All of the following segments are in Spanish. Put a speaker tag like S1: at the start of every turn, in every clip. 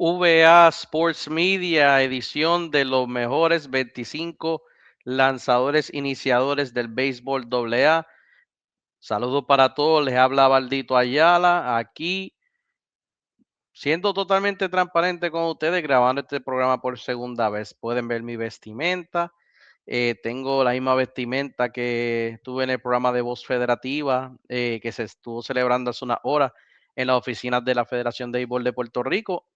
S1: VA Sports Media, edición de los mejores 25 lanzadores iniciadores del béisbol AA. Saludos para todos, les habla Valdito Ayala, aquí siendo totalmente transparente con ustedes, grabando este programa por segunda vez. Pueden ver mi vestimenta. Tengo la misma vestimenta que tuve en el programa de Voz Federativa, que se estuvo celebrando hace unas horas en las oficinas de la Federación de Béisbol de Puerto Rico.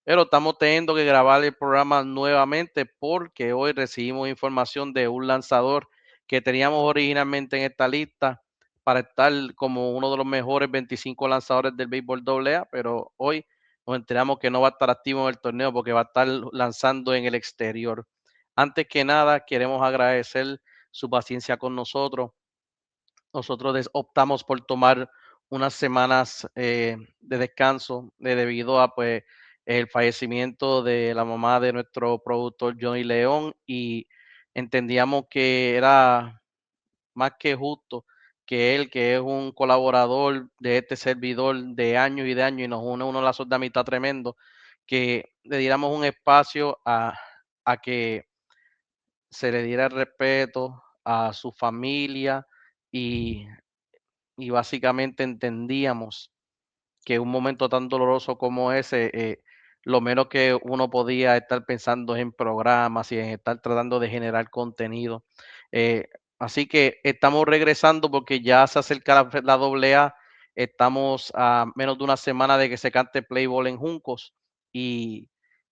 S1: Pero estamos teniendo que grabar el programa nuevamente porque hoy recibimos información de un lanzador que teníamos originalmente en esta lista para estar como uno de los mejores 25 lanzadores del béisbol AA, pero hoy nos enteramos que no va a estar activo en el torneo porque va a estar lanzando en el exterior. Antes que nada, queremos agradecer su paciencia con nosotros. Nosotros optamos por tomar unas semanas de descanso debido a pues el fallecimiento de la mamá de nuestro productor Johnny León y entendíamos que era más que justo que él, que es un colaborador de este servidor de años y de años y nos une unos lazos de amistad tremendo, que le diéramos un espacio a que se le diera el respeto a su familia y, y básicamente entendíamos que un momento tan doloroso como ese, lo menos que uno podía estar pensando es en programas y en estar tratando de generar contenido. Eh, Así que estamos regresando porque ya se acerca la AA. Estamos a menos de una semana de que se cante Play Ball en Juncos y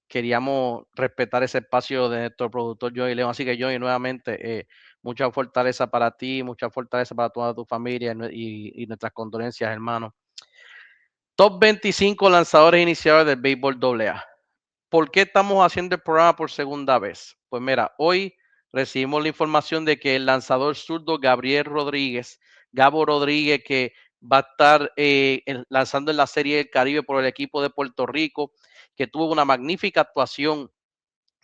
S1: queríamos respetar ese espacio de nuestro productor Joey León. Así que Joey, nuevamente, mucha fortaleza para ti, mucha fortaleza para toda tu familia y nuestras condolencias, hermano. Top 25 lanzadores iniciadores del béisbol AA. ¿Por qué estamos haciendo el programa por segunda vez? Pues mira, hoy recibimos la información de que el lanzador zurdo Gabriel Rodríguez, Gabo Rodríguez, que va a estar lanzando en la Serie del Caribe por el equipo de Puerto Rico, que tuvo una magnífica actuación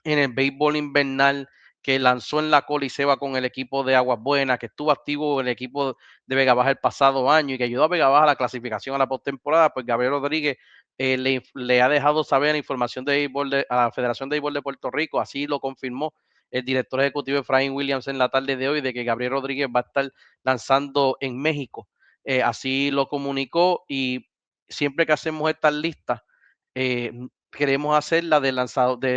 S1: en el béisbol invernal, que lanzó en la Coliseba con el equipo de Aguas Buenas, que estuvo activo en el equipo de Vega Baja el pasado año y que ayudó a Vega Baja a la clasificación a la postemporada. Pues Gabriel Rodríguez le ha dejado saber la información de béisbol a la Federación de Béisbol de Puerto Rico, así lo confirmó el director ejecutivo Efraín Williams en la tarde de hoy, de que Gabriel Rodríguez va a estar lanzando en México. Así lo comunicó y siempre que hacemos estas listas, eh, queremos hacer la de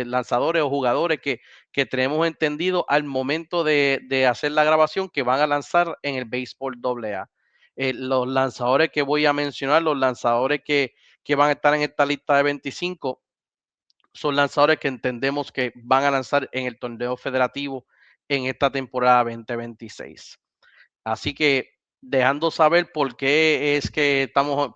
S1: lanzadores o jugadores que tenemos entendido al momento de hacer la grabación que van a lanzar en el béisbol AA. Los lanzadores que voy a mencionar, los lanzadores que van a estar en esta lista de 25, son lanzadores que entendemos que van a lanzar en el torneo federativo en esta temporada 2026. Así que dejando saber por qué es que estamos,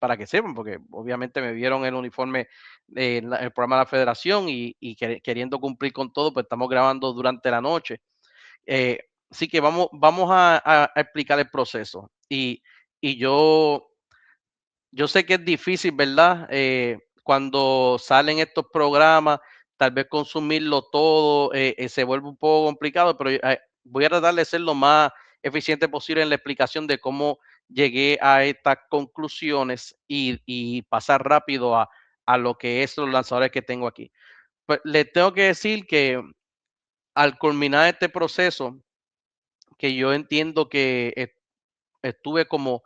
S1: para que sepan, porque obviamente me vieron el uniforme en el programa de la federación y queriendo cumplir con todo, pues estamos grabando durante la noche. Eh, Así que vamos a explicar el proceso. Y yo sé que es difícil, ¿verdad? Cuando salen estos programas, tal vez consumirlo todo se vuelve un poco complicado, pero voy a tratar de ser lo más eficiente posible en la explicación de cómo llegué a estas conclusiones y pasar rápido a lo que es los lanzadores que tengo aquí. Pues les tengo que decir que al culminar este proceso, que yo entiendo que estuve como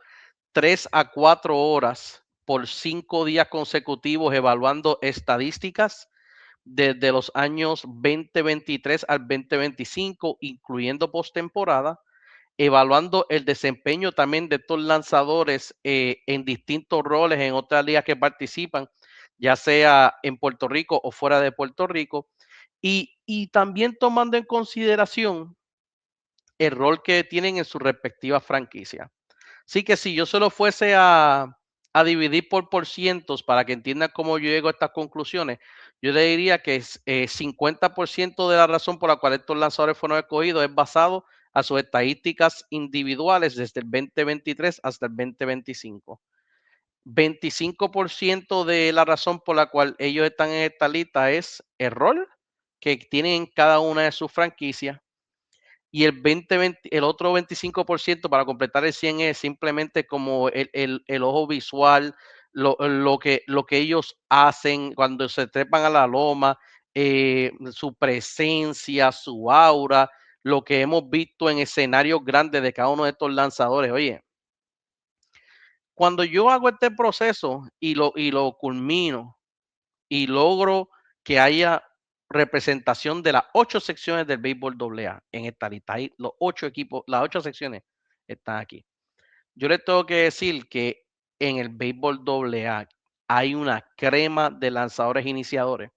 S1: 3 a 4 horas por 5 días consecutivos evaluando estadísticas desde los años 2023 al 2025, incluyendo postemporada, evaluando el desempeño también de estos lanzadores en distintos roles en otras ligas que participan, ya sea en Puerto Rico o fuera de Puerto Rico, y también tomando en consideración el rol que tienen en su respectiva franquicia. Así que si yo solo fuese a dividir por cientos para que entiendan cómo yo llego a estas conclusiones, yo le diría que 50% de la razón por la cual estos lanzadores fueron escogidos es basado a sus estadísticas individuales desde el 2023 hasta el 2025. 25% de la razón por la cual ellos están en esta lista es el rol que tienen en cada una de sus franquicias y el otro 25% para completar el 100 es simplemente como el ojo visual, lo que ellos hacen cuando se trepan a la loma, su presencia, su aura, lo que hemos visto en escenarios grandes de cada uno de estos lanzadores. Oye, cuando yo hago este proceso y lo culmino y logro que haya representación de las 8 secciones del béisbol AA en esta lista, ahí los 8 equipos, las 8 secciones están aquí. Yo les tengo que decir que en el béisbol AA hay una crema de lanzadores iniciadores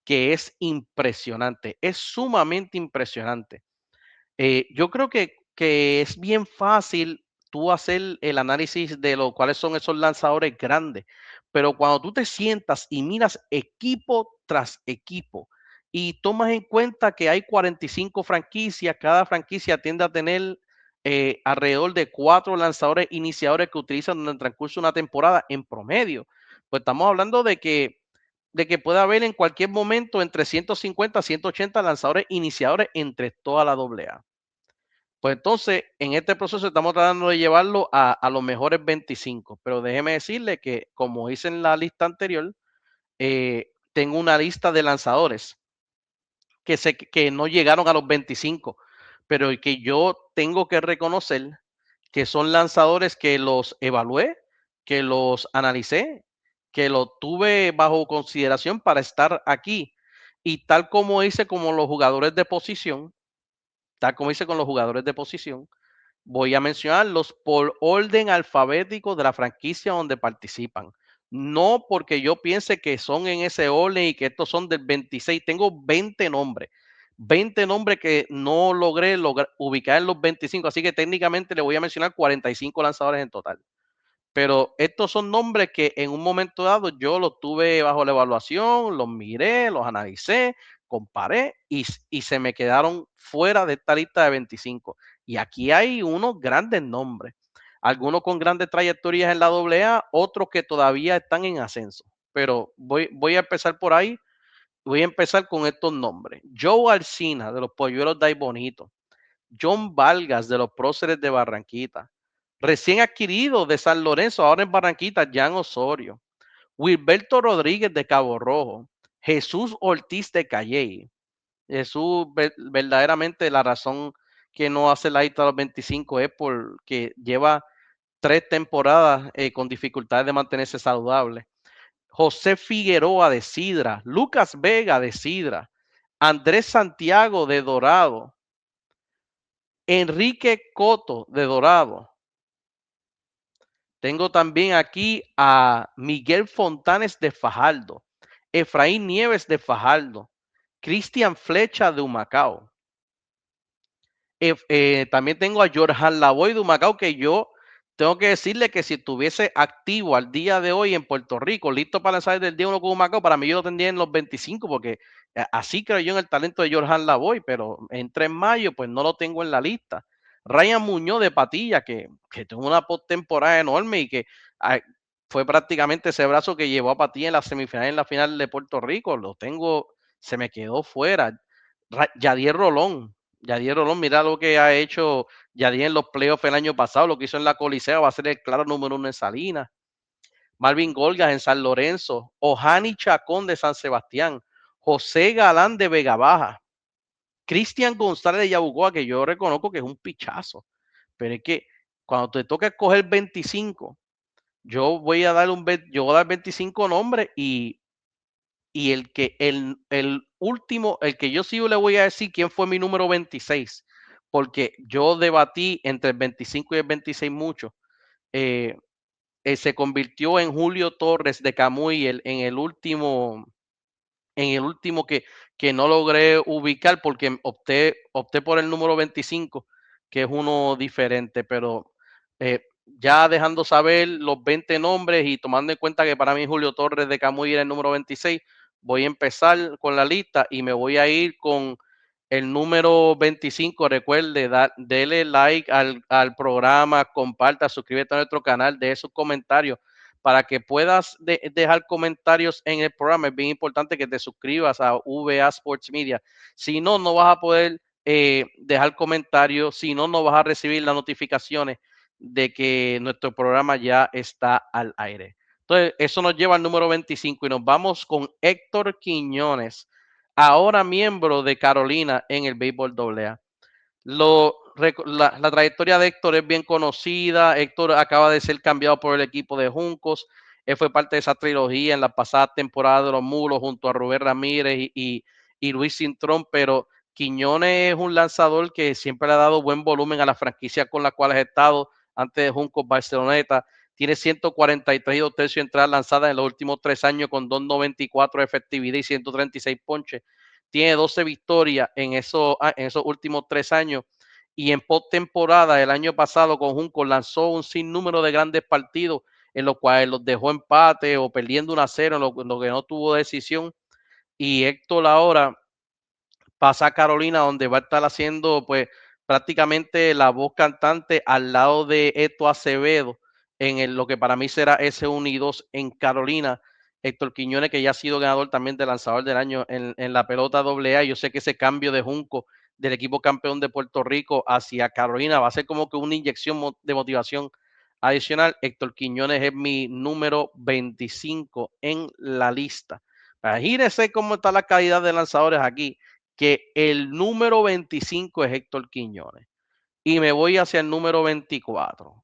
S1: que es impresionante, es sumamente impresionante. Yo creo que es bien fácil tú hacer el análisis de cuáles son esos lanzadores grandes, pero cuando tú te sientas y miras equipo tras equipo y tomas en cuenta que hay 45 franquicias, cada franquicia tiende a tener alrededor de 4 lanzadores iniciadores que utilizan en el transcurso de una temporada en promedio. Pues estamos hablando de que puede haber en cualquier momento entre 150 a 180 lanzadores iniciadores entre toda la AA. Pues entonces, en este proceso estamos tratando de llevarlo a los mejores 25, pero déjeme decirle que, como hice en la lista anterior, tengo una lista de lanzadores que no llegaron a los 25, pero que yo tengo que reconocer que son lanzadores que los evalué, que los analicé, que los tuve bajo consideración para estar aquí. Y tal como hice como los jugadores de posición, tal como hice con los jugadores de posición, voy a mencionarlos por orden alfabético de la franquicia donde participan. No porque yo piense que son en ese orden y que estos son del 26. Tengo 20 nombres. 20 nombres que no logré ubicar en los 25. Así que técnicamente le voy a mencionar 45 lanzadores en total. Pero estos son nombres que en un momento dado yo los tuve bajo la evaluación, los miré, los analicé, comparé y se me quedaron fuera de esta lista de 25. Y aquí hay unos grandes nombres, algunos con grandes trayectorias en la AA, otros que todavía están en ascenso. Pero voy a empezar por ahí, voy a empezar con estos nombres. Joe Alcina de los Polluelos de Ay Bonito, John Vargas de los Próceres de Barranquita, recién adquirido de San Lorenzo, ahora en Barranquita, Jan Osorio, Wilberto Rodríguez de Cabo Rojo, Jesús Ortiz de Calley. Jesús, verdaderamente la razón que no hace la lista de los 25 es porque lleva 3 temporadas con dificultades de mantenerse saludable. José Figueroa de Sidra, Lucas Vega de Sidra, Andrés Santiago de Dorado, Enrique Coto de Dorado. Tengo también aquí a Miguel Fontanes de Fajardo, Efraín Nieves de Fajardo, Cristian Flecha de Humacao. También tengo a Jorjan Lavoy de Humacao, que yo tengo que decirle que si estuviese activo al día de hoy en Puerto Rico, listo para lanzar del día uno con Humacao, para mí yo lo tendría en los 25, porque así creo yo en el talento de Jorjan Lavoy, pero entre en mayo, pues no lo tengo en la lista. Ryan Muñoz de Patilla, que tuvo una postemporada enorme y que ah, fue prácticamente ese brazo que llevó a Patilla en la semifinal y en la final de Puerto Rico, lo tengo, se me quedó fuera. Yadier Rolón, Yadier Rolón, mira lo que ha hecho Yadier en los playoffs el año pasado, lo que hizo en la Coliseo, va a ser el claro número 1 en Salinas. Marvin Golgas en San Lorenzo, Ohani Chacón de San Sebastián, José Galán de Vega Baja, Cristian González de Yabucoa, que yo reconozco que es un pichazo, pero es que cuando te toca escoger 25, yo voy a dar 25 nombres y el último, el que yo sí le voy a decir quién fue mi número 26, porque yo debatí entre el 25 y el 26 mucho. Se convirtió en Julio Torres de Camuy en el último que no logré ubicar porque opté por el número 25, que es uno diferente, pero ya dejando saber los 20 nombres y tomando en cuenta que para mí Julio Torres de Camuy era el número 26, voy a empezar con la lista y me voy a ir con el número 25. Recuerde, dele like al programa, comparta, suscríbete a nuestro canal, de sus comentarios para que puedas dejar comentarios en el programa. Es bien importante que te suscribas a VA Sports Media. Si no, no vas a poder dejar comentarios. Si no, no vas a recibir las notificaciones de que nuestro programa ya está al aire. Entonces, eso nos lleva al número 25 y nos vamos con Héctor Quiñones, ahora miembro de Carolina en el béisbol AA. La trayectoria de Héctor es bien conocida. Héctor acaba de ser cambiado por el equipo de Juncos. Él fue parte de esa trilogía en la pasada temporada de los Mulos junto a Rubén Ramírez y Luis Cintrón, pero Quiñones es un lanzador que siempre le ha dado buen volumen a la franquicia con la cual ha estado antes de Juncos Barceloneta. Tiene 143 y 2/3 entradas lanzadas en los últimos 3 años con 2.94 de efectividad y 136 ponches. Tiene 12 victorias en esos últimos 3 años. Y en postemporada, el año pasado, con Junco lanzó un sinnúmero de grandes partidos en los cuales los dejó empate o perdiendo 1-0, en lo que no tuvo decisión. Y Héctor ahora pasa a Carolina, donde va a estar haciendo pues prácticamente la voz cantante al lado de Eto Acevedo lo que para mí será S1 y 2 en Carolina. Héctor Quiñones, que ya ha sido ganador también de lanzador del año en la pelota AA. Yo sé que ese cambio de Junco del equipo campeón de Puerto Rico hacia Carolina va a ser como que una inyección de motivación adicional. Héctor Quiñones es mi número 25 en la lista. Imagínense cómo está la calidad de lanzadores aquí, que el número 25 es Héctor Quiñones. Y me voy hacia el número 24.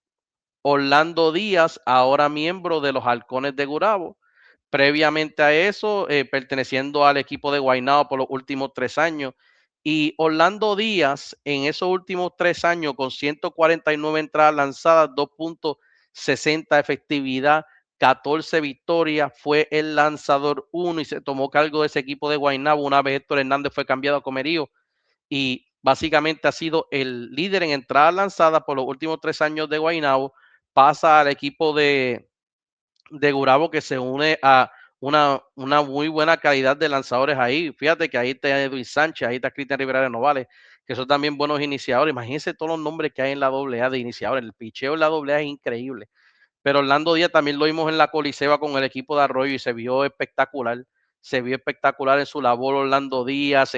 S1: Orlando Díaz, ahora miembro de los Halcones de Gurabo. Previamente a eso, perteneciendo al equipo de Guaynabo por los últimos 3 años. Y Orlando Díaz, en esos últimos 3 años, con 149 entradas lanzadas, 2.60 efectividad, 14 victorias, fue el lanzador 1 y se tomó cargo de ese equipo de Guaynabo una vez Héctor Hernández fue cambiado a Comerío. Y básicamente ha sido el líder en entradas lanzadas por los últimos 3 años de Guaynabo. Pasa al equipo de Gurabo, que se une a una muy buena calidad de lanzadores ahí. Fíjate que ahí está Edwin Sánchez, ahí está Cristian Rivera de Novales, que son también buenos iniciadores. Imagínense todos los nombres que hay en la AA de iniciadores. El picheo en la AA es increíble. Pero Orlando Díaz también lo vimos en la Coliseba con el equipo de Arroyo y se vio espectacular. Se vio espectacular en su labor Orlando Díaz,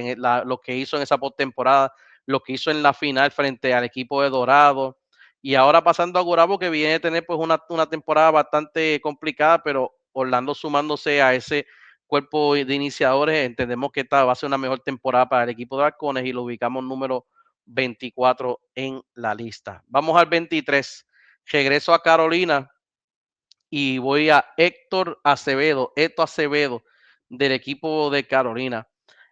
S1: lo que hizo en esa postemporada, lo que hizo en la final frente al equipo de Dorado. Y ahora pasando a Gurabo, que viene a tener pues una temporada bastante complicada, pero Orlando sumándose a ese cuerpo de iniciadores, entendemos que esta va a ser una mejor temporada para el equipo de Halcones y lo ubicamos número 24 en la lista. Vamos al 23. Regreso a Carolina y voy a Héctor Acevedo del equipo de Carolina.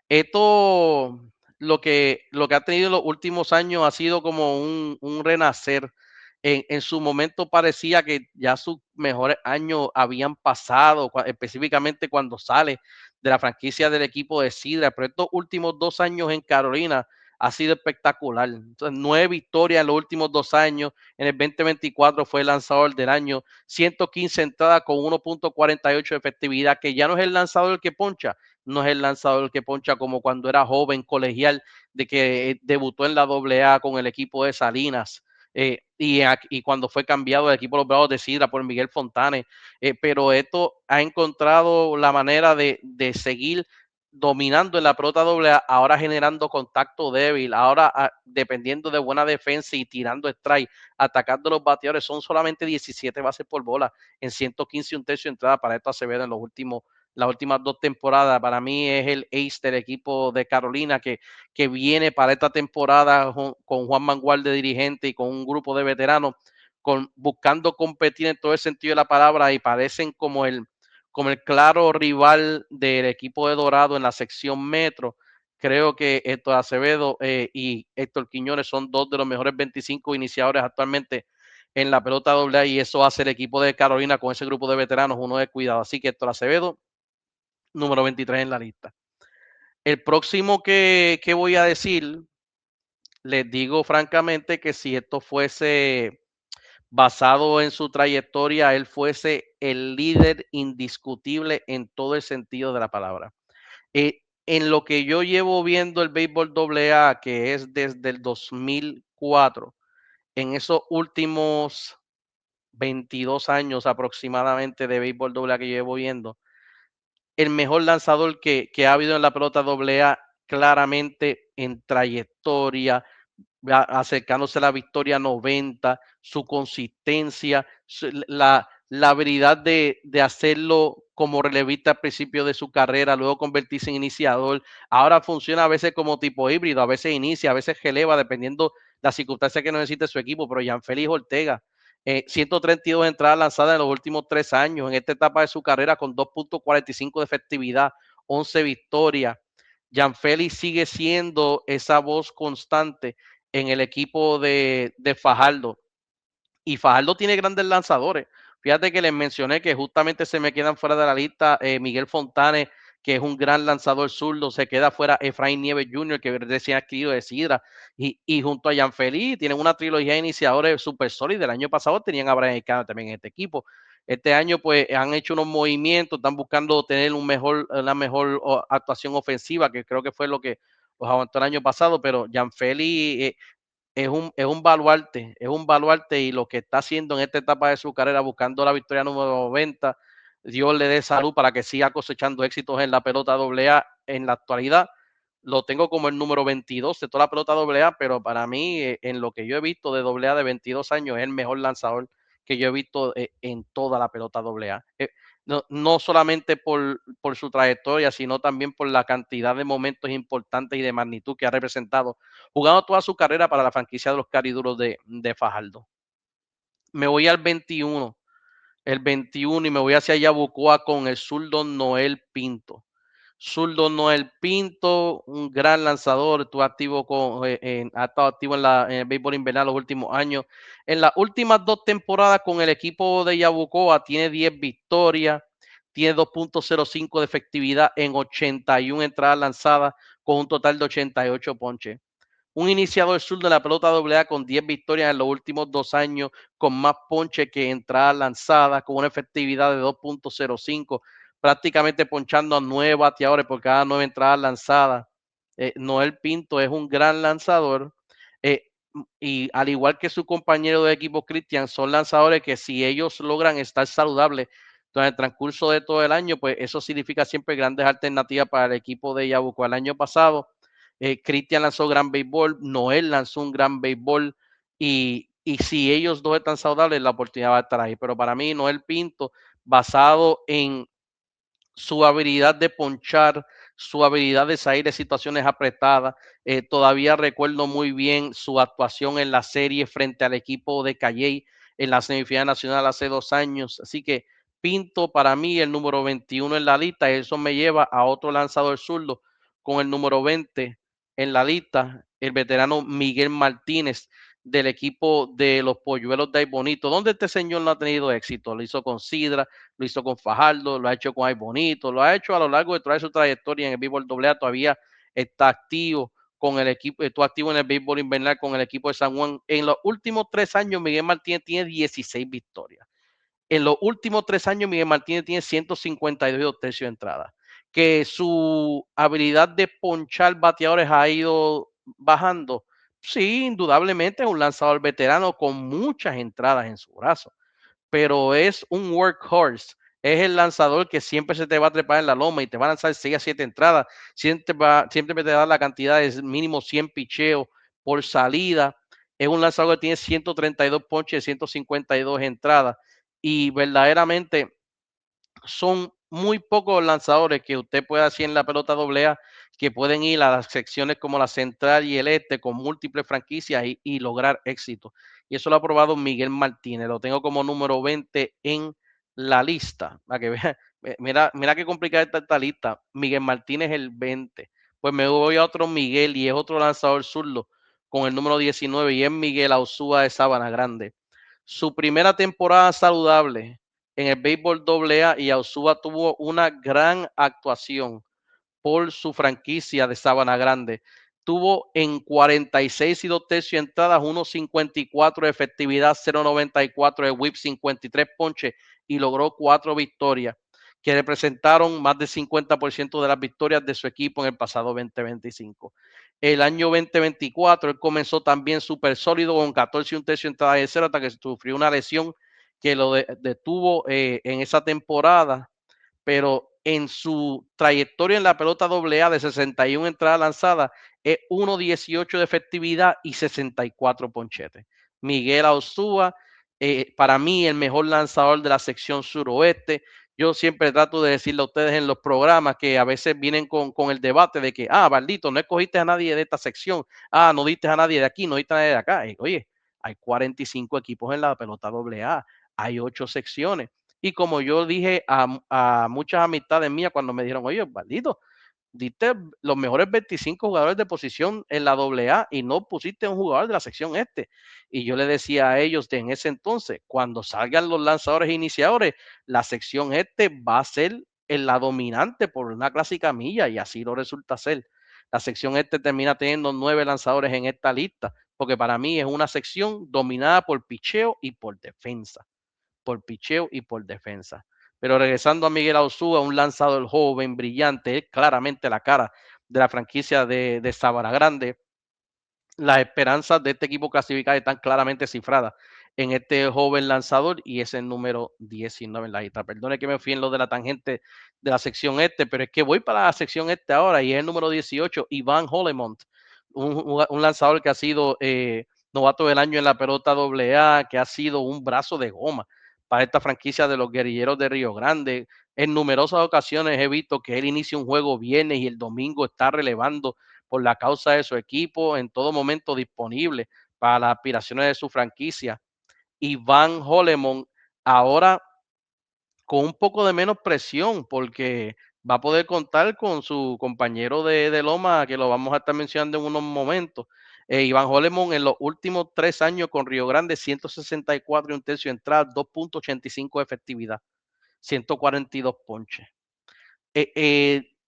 S1: Esto, lo que ha tenido en los últimos años ha sido como un renacer. En su momento parecía que ya sus mejores años habían pasado, específicamente cuando sale de la franquicia del equipo de Sidra, pero estos últimos 2 años en Carolina ha sido espectacular. Entonces, 9 victorias en los últimos 2 años. En el 2024 fue el lanzador del año, 115 entradas con 1.48 de efectividad, que ya no es el lanzador el que poncha, no es el lanzador que poncha como cuando era joven colegial, de que debutó en la AA con el equipo de Salinas. Y cuando fue cambiado del equipo de los Bravos de Sidra por Miguel Fontanes, pero esto ha encontrado la manera de seguir dominando en la pelota AA, ahora generando contacto débil, ahora dependiendo de buena defensa y tirando strike, atacando los bateadores. Son solamente 17 bases por bola en 115 y 1/3 entrada para esto Acevedo en las últimas 2 temporadas. Para mí es el ace del equipo de Carolina que viene para esta temporada con Juan Mangual de dirigente y con un grupo de veteranos buscando competir en todo el sentido de la palabra y parecen como el claro rival del equipo de Dorado en la sección metro. Creo que Héctor Acevedo y Héctor Quiñones son dos de los mejores 25 iniciadores actualmente en la pelota AA y eso hace el equipo de Carolina con ese grupo de veteranos uno de cuidado. Así que Héctor Acevedo, número 23 en la lista. El próximo que voy a decir, les digo francamente que si esto fuese basado en su trayectoria, él fuese el líder indiscutible en todo el sentido de la palabra. En lo que yo llevo viendo el béisbol AA, que es desde el 2004, en esos últimos 22 años aproximadamente de béisbol AA que llevo viendo, el mejor lanzador que ha habido en la pelota AA, claramente en trayectoria, acercándose a la victoria 90, su consistencia, la habilidad de hacerlo como relevista al principio de su carrera, luego convertirse en iniciador. Ahora funciona a veces como tipo híbrido, a veces inicia, a veces releva, dependiendo las circunstancias que necesite su equipo. Pero Gianfélix Ortega, 132 entradas lanzadas en los últimos 3 años, en esta etapa de su carrera con 2.45 de efectividad, 11 victorias. Gianfélix sigue siendo esa voz constante en el equipo de Fajardo. Y Fajardo tiene grandes lanzadores. Fíjate que les mencioné que justamente se me quedan fuera de la lista Miguel Fontanes, que es un gran lanzador zurdo, se queda fuera Efraín Nieves Jr., que recién adquirido de Sidra, y junto a Feliz tienen una trilogía de iniciadores súper sólida. El año pasado tenían a Brian Cano también en este equipo. Este año pues han hecho unos movimientos, están buscando tener una mejor actuación ofensiva, que creo que fue lo que los aguantó el año pasado, pero Feliz es un baluarte y lo que está haciendo en esta etapa de su carrera, buscando la victoria número 90, Dios le dé salud para que siga cosechando éxitos en la pelota AA. En la actualidad lo tengo como el número 22 de toda la pelota AA, pero para mí, en lo que yo he visto de AA de 22 años, es el mejor lanzador que yo he visto en toda la pelota AA. No solamente por su trayectoria, sino también por la cantidad de momentos importantes y de magnitud que ha representado, jugando toda su carrera para la franquicia de los Cariduros de Fajardo. Me voy al 21, el 21 y me voy hacia Yabucoa con el zurdo Noel Pinto. Zurdo Noel Pinto, un gran lanzador, estuvo activo ha estado activo en el béisbol invernal los últimos años. En las últimas 2 temporadas con el equipo de Yabucoa tiene 10 victorias, tiene 2.05 de efectividad en 81 entradas lanzadas con un total de 88 ponches. Un iniciador sur de la pelota AA con 10 victorias en los últimos 2 años, con más ponche que entradas lanzadas, con una efectividad de 2.05, prácticamente ponchando a 9 bateadores por cada 9 entradas lanzadas. Noel Pinto es un gran lanzador. eh, y al igual que su compañero de equipo Cristian, son lanzadores que si ellos logran estar saludables durante el transcurso de todo el año, pues eso significa siempre grandes alternativas para el equipo de Yabuco. El año pasado Cristian lanzó gran béisbol, Noel lanzó un gran béisbol y si ellos dos están saludables, la oportunidad va a estar ahí. Pero para mí, Noel Pinto, basado en su habilidad de ponchar, su habilidad de salir de situaciones apretadas. Todavía recuerdo muy bien su actuación en la serie frente al equipo de Calley en la semifinal nacional hace 2 años. Así que Pinto para mí el número 21 en la lista. Eso me lleva a otro lanzador zurdo con el número 20 en la lista, el veterano Miguel Martínez del equipo de los Polluelos de Ay Bonito, donde este señor no ha tenido éxito. Lo hizo con Sidra, lo hizo con Fajardo, lo ha hecho con Ay Bonito, lo ha hecho a lo largo de toda su trayectoria en el béisbol AA, todavía está activo con el equipo, está activo en el béisbol invernal con el equipo de San Juan. En los últimos 3 años, Miguel Martínez tiene 16 victorias. En los últimos 3 años, Miguel Martínez tiene 152 tercios de entrada. Que su habilidad de ponchar bateadores ha ido bajando. Sí, indudablemente es un lanzador veterano con muchas entradas en su brazo, pero es un workhorse. Es el lanzador que siempre se te va a trepar en la loma y te va a lanzar 6 a 7 entradas. Siempre te da la cantidad de mínimo 100 picheos por salida. Es un lanzador que tiene 132 ponches, 152 entradas. Y verdaderamente son muy pocos lanzadores que usted puede hacer en la pelota AA que pueden ir a las secciones como la central y el este con múltiples franquicias y lograr éxito. Y eso lo ha probado Miguel Martínez. Lo tengo como número 20 en la lista. Para que vea, mira qué complicada está esta lista. Miguel Martínez el 20. Pues me voy a otro Miguel y es otro lanzador zurdo con el número 19 y es Miguel Auzúa de Sabana Grande. Su primera temporada saludable en el béisbol AA y Auzúa tuvo una gran actuación por su franquicia de Sabana Grande. Tuvo en 46 y 2 tercios entradas, 1.54 de efectividad, 0.94 de whip, 53 ponches y logró 4 victorias que representaron más del 50% de las victorias de su equipo en el pasado 2025. El año 2024 él comenzó también súper sólido con 14 y 1 tercio entradas de cero hasta que sufrió una lesión que lo detuvo en esa temporada, pero en su trayectoria en la pelota AA de 61 entradas lanzadas es 1.18 de efectividad y 64 ponchetes. Miguel Auzúa para mí el mejor lanzador de la sección suroeste. Yo siempre trato de decirle a ustedes en los programas que a veces vienen con el debate de que, Baldito, no escogiste a nadie de esta sección, no diste a nadie de aquí, no diste a nadie de acá. Y, oye, hay 45 equipos en la pelota AA, hay 8 secciones. Y como yo dije a muchas amistades mías cuando me dijeron, oye, Baldito, diste los mejores 25 jugadores de posición en la AA y no pusiste un jugador de la sección este. Y yo le decía a ellos en ese entonces, cuando salgan los lanzadores iniciadores, la sección este va a ser en la dominante por una clásica milla y así lo resulta ser. La sección este termina teniendo 9 lanzadores en esta lista, porque para mí es una sección dominada por picheo y por defensa, por picheo y por defensa. Pero regresando a Miguel Auzua, un lanzador joven, brillante, es claramente la cara de la franquicia de Sabana Grande. Las esperanzas de este equipo clasificado están claramente cifradas en este joven lanzador y es el número 19 en la lista. Perdone que me fui en lo de la tangente de la sección este, pero es que voy para la sección este ahora y es el número 18, Iván Holemont, un lanzador que ha sido novato del año en la pelota AA, que ha sido un brazo de goma para esta franquicia de los guerrilleros de Río Grande. En numerosas ocasiones he visto que él inicia un juego viernes y el domingo está relevando por la causa de su equipo, en todo momento disponible para las aspiraciones de su franquicia. Iván Holemon ahora con un poco de menos presión porque va a poder contar con su compañero de Loma, que lo vamos a estar mencionando en unos momentos. Iván Holemon en los últimos 3 años con Río Grande, 164 y un tercio de entrada, 2.85 de efectividad, 142 ponches.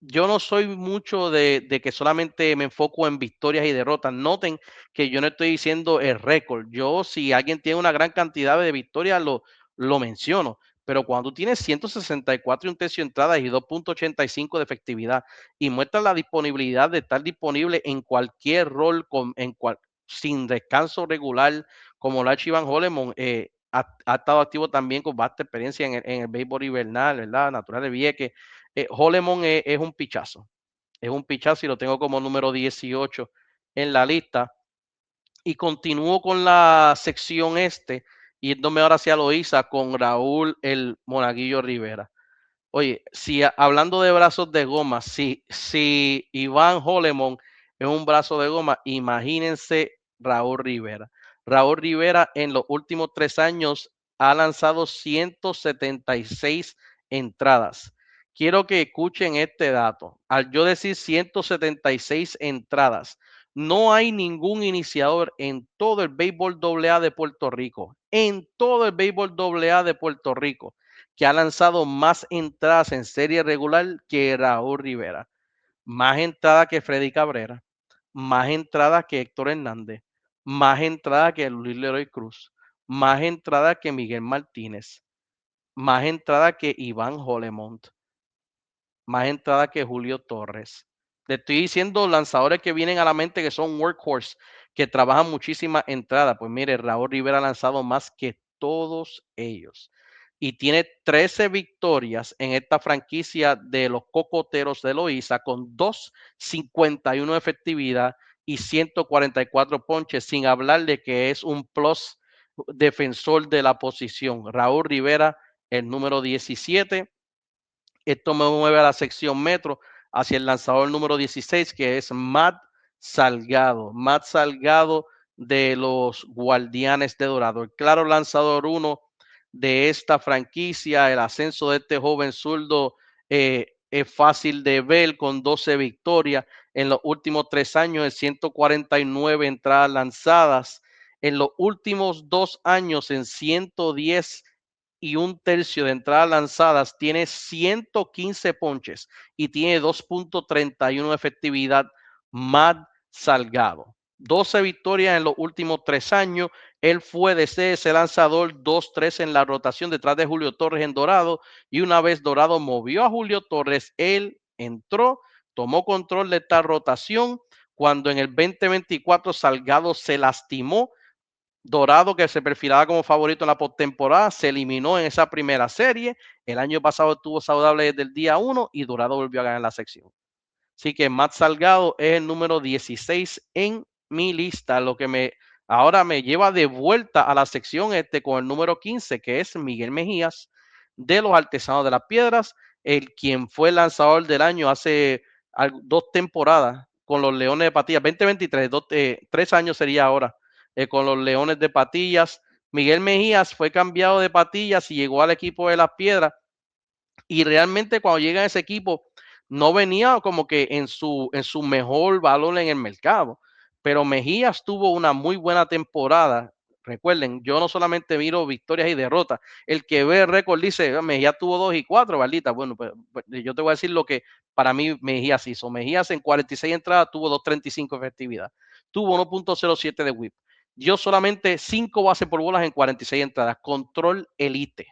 S1: Yo no soy mucho de que solamente me enfoco en victorias y derrotas. Noten que yo no estoy diciendo el récord. Yo, si alguien tiene una gran cantidad de victorias, lo menciono. Pero cuando tú tienes 164 y un tercio de entradas y 2.85 de efectividad y muestras la disponibilidad de estar disponible en cualquier rol sin descanso regular, como lo ha hecho Iván Holemon, ha estado activo también con vasta experiencia en el béisbol invernal, ¿verdad? Natural de Vieques. Holemon es un pichazo y lo tengo como número 18 en la lista. Y continúo con la sección este, yéndome ahora hacia Loíza con Raúl el Monaguillo Rivera. Oye, si hablando de brazos de goma, si Iván Holemon es un brazo de goma, imagínense Raúl Rivera. Raúl Rivera en los últimos 3 años ha lanzado 176 entradas. Quiero que escuchen este dato. Al yo decir 176 entradas, no hay ningún iniciador en todo el béisbol AA de Puerto Rico, en todo el béisbol AA de Puerto Rico, que ha lanzado más entradas en serie regular que Raúl Rivera. Más entradas que Freddy Cabrera, más entradas que Héctor Hernández, más entradas que Luis Leroy Cruz, más entradas que Miguel Martínez, más entradas que Iván Holemont, más entradas que Julio Torres. Le estoy diciendo lanzadores que vienen a la mente que son workhorse, que trabajan muchísimas entradas. Pues mire, Raúl Rivera ha lanzado más que todos ellos. Y tiene 13 victorias en esta franquicia de los Cocoteros de Loíza con 2.51 de efectividad y 144 ponches, sin hablar de que es un plus defensor de la posición. Raúl Rivera, el número 17. Esto me mueve a la sección metro hacia el lanzador número 16, que es Matt Salgado. Matt Salgado de los Guardianes de Dorado. El claro lanzador 1 de esta franquicia. El ascenso de este joven zurdo es fácil de ver con 12 victorias en los últimos 3 años, en 149 entradas lanzadas. En los últimos 2 años, en 110 y un tercio de entradas lanzadas, tiene 115 ponches y tiene 2.31 de efectividad. Matt Salgado, 12 victorias en los últimos 3 años. Él fue de ese lanzador 2-3 en la rotación detrás de Julio Torres en Dorado, y una vez Dorado movió a Julio Torres, él entró, tomó control de esta rotación. Cuando en el 2024 Salgado se lastimó, Dorado, que se perfilaba como favorito en la postemporada, se eliminó en esa primera serie. El año pasado estuvo saludable desde el día 1 y Dorado volvió a ganar la sección. Así que Matt Salgado es el número 16 en mi lista, Ahora me lleva de vuelta a la sección con el número 15, que es Miguel Mejías, de los Artesanos de las Piedras, el quien fue lanzador del año hace 2 temporadas con los Leones de Patillas, 2023, 3 años sería ahora, con los Leones de Patillas. Miguel Mejías fue cambiado de Patillas y llegó al equipo de las Piedras, y realmente cuando llega a ese equipo no venía como que en su mejor valor en el mercado, pero Mejías tuvo una muy buena temporada. Recuerden, yo no solamente miro victorias y derrotas. El que ve el récord dice: "Ah, Mejías tuvo 2 y 4, Baldita". Bueno, pues yo te voy a decir lo que para mí Mejías hizo. Mejías en 46 entradas tuvo 2.35 efectividad, tuvo 1.07 de whip, dio solamente 5 bases por bolas en 46 entradas, control elite.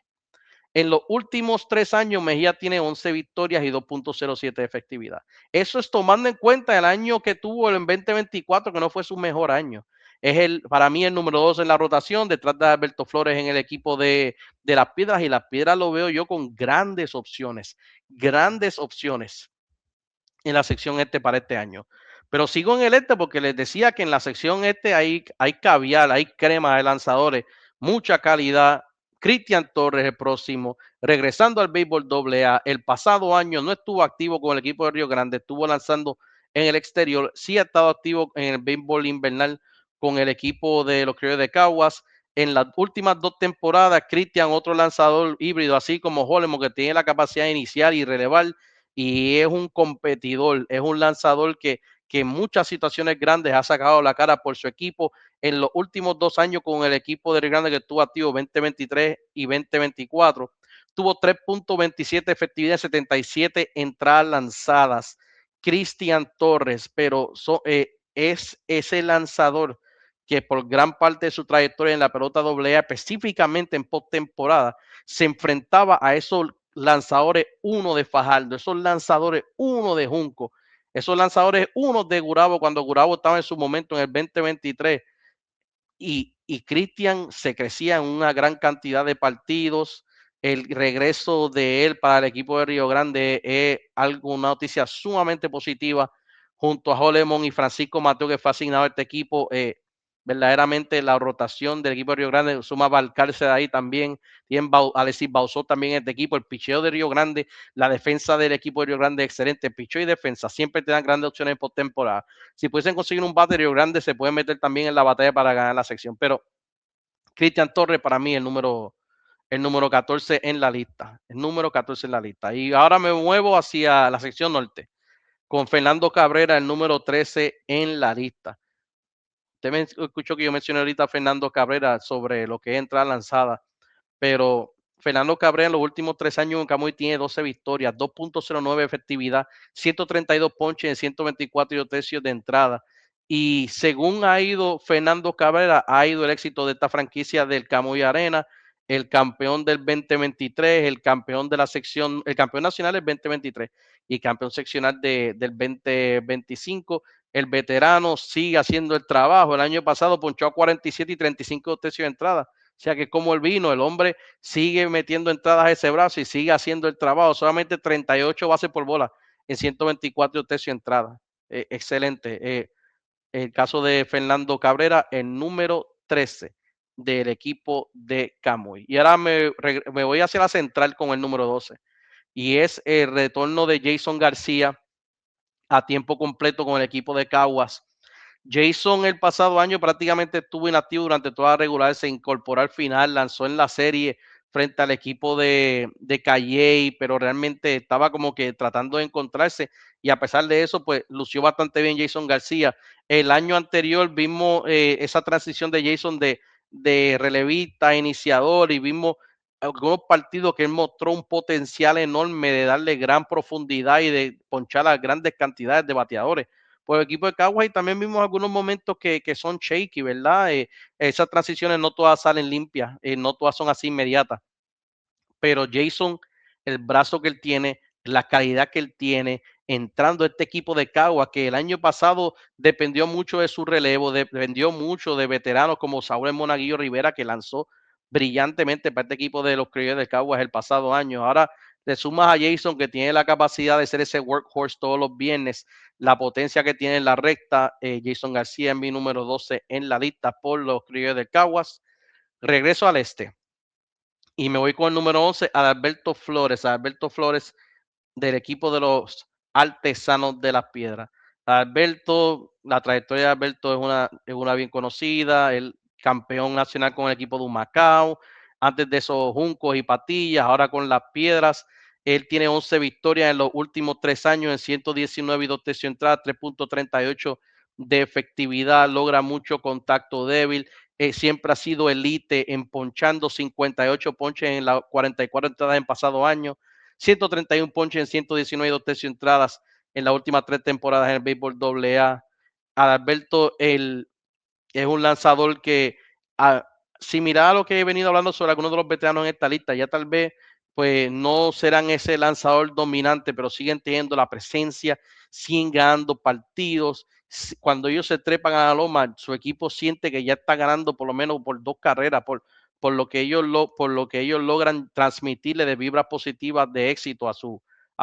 S1: En los últimos 3 años, Mejía tiene 11 victorias y 2.07 de efectividad. Eso es tomando en cuenta el año que tuvo en 2024, que no fue su mejor año. Para mí, el número 2 en la rotación, detrás de Alberto Flores en el equipo de las Piedras. Y las Piedras lo veo yo con grandes opciones en la sección para este año. Pero sigo en el porque les decía que en la sección hay caviar, hay crema de lanzadores, mucha calidad. Cristian Torres, el próximo, regresando al béisbol AA. El pasado año no estuvo activo con el equipo de Río Grande, estuvo lanzando en el exterior. Sí ha estado activo en el béisbol invernal con el equipo de los Criollos de Caguas. En las últimas 2 temporadas, Cristian, otro lanzador híbrido, así como Holemo, que tiene la capacidad de iniciar y relevar, y es un competidor, es un lanzador que en muchas situaciones grandes ha sacado la cara por su equipo. En los últimos 2 años con el equipo de Río Grande, que estuvo activo 2023 y 2024, tuvo 3.27 efectividad, 77 entradas lanzadas. Cristian Torres, pero es ese lanzador que por gran parte de su trayectoria en la pelota AA, específicamente en postemporada, se enfrentaba a esos lanzadores uno de Fajardo, esos lanzadores uno de Junco, esos lanzadores uno de Gurabo, cuando Gurabo estaba en su momento en el 2023, y Cristian se crecía en una gran cantidad de partidos. El regreso de él para el equipo de Río Grande es una noticia sumamente positiva, junto a Jolemón y Francisco Mateo, que fue asignado a este equipo. Verdaderamente la rotación del equipo de Río Grande suma a Valcarce de ahí también. Tienen Alexis Bauzó también en este equipo. El picheo de Río Grande, la defensa del equipo de Río Grande, excelente. Picheo y defensa siempre te dan grandes opciones por temporada. Si pudiesen conseguir un bate de Río Grande, se pueden meter también en la batalla para ganar la sección. Pero Cristian Torres, para mí, el número 14 en la lista. El número 14 en la lista. Y ahora me muevo hacia la sección norte, con Fernando Cabrera, el número 13 en la lista. Usted me escuchó que yo mencioné ahorita a Fernando Cabrera sobre lo que es entrada lanzada, pero Fernando Cabrera en los últimos 3 años en Camuy tiene 12 victorias, 2.09 efectividad, 132 ponches en 124 y 2 tercios de entrada. Y según ha ido Fernando Cabrera, ha ido el éxito de esta franquicia del Camuy Arena, el campeón del 2023, el campeón de la sección, el campeón nacional del 2023 y campeón seccional del 2025. El veterano sigue haciendo el trabajo. El año pasado ponchó a 47 y 35 tercios de entrada. O sea que como el vino, el hombre sigue metiendo entradas a ese brazo y sigue haciendo el trabajo. Solamente 38 bases por bola en 124 tercios de entrada. Excelente. El caso de Fernando Cabrera, el número 13 del equipo de Camuy. Y ahora me voy hacia la central con el número 12. Y es el retorno de Jason García a tiempo completo con el equipo de Caguas. Jason el pasado año prácticamente estuvo inactivo durante toda la regular, se incorporó al final, lanzó en la serie frente al equipo de Calley, pero realmente estaba como que tratando de encontrarse, y a pesar de eso, pues lució bastante bien Jason García. El año anterior vimos esa transición de Jason de relevista a iniciador, y vimos algunos partidos que él mostró un potencial enorme de darle gran profundidad y de ponchar a grandes cantidades de bateadores por el equipo de Caguas. Y también vimos algunos momentos que son shaky, ¿verdad? Esas transiciones no todas salen limpias, no todas son así inmediatas, pero Jason, el brazo que él tiene, la calidad que él tiene, entrando a este equipo de Caguas, que el año pasado dependió mucho de su relevo, dependió mucho de veteranos como Saúl Monaguillo Rivera, que lanzó brillantemente para este equipo de los Criollos de Caguas el pasado año. Ahora le sumas a Jason, que tiene la capacidad de ser ese workhorse todos los viernes, la potencia que tiene en la recta. Jason García en mi número 12 en la lista por los Criollos de Caguas. Regreso al este y me voy con el número 11, Adalberto Flores. Adalberto Flores del equipo de los artesanos de las piedras. Alberto, la trayectoria de Alberto es una bien conocida, el campeón nacional con el equipo de Humacao, antes de esos Juncos y Patillas, ahora con las piedras. Él tiene 11 victorias en los últimos 3 años, en 119 y 2 tercios entradas, 3.38 de efectividad, logra mucho contacto débil. Siempre ha sido elite en ponchando 58 ponches en las 44 entradas en pasado año, 131 ponches en 119 y 2 tercios entradas en las últimas 3 temporadas en el béisbol AA. Adalberto es un lanzador que, similar a lo que he venido hablando sobre algunos de los veteranos en esta lista, ya tal vez pues no serán ese lanzador dominante, pero siguen teniendo la presencia, siguen ganando partidos. Cuando ellos se trepan a la loma, su equipo siente que ya está ganando por lo menos por 2 carreras, por lo que por lo que ellos logran transmitirle de vibras positivas de éxito a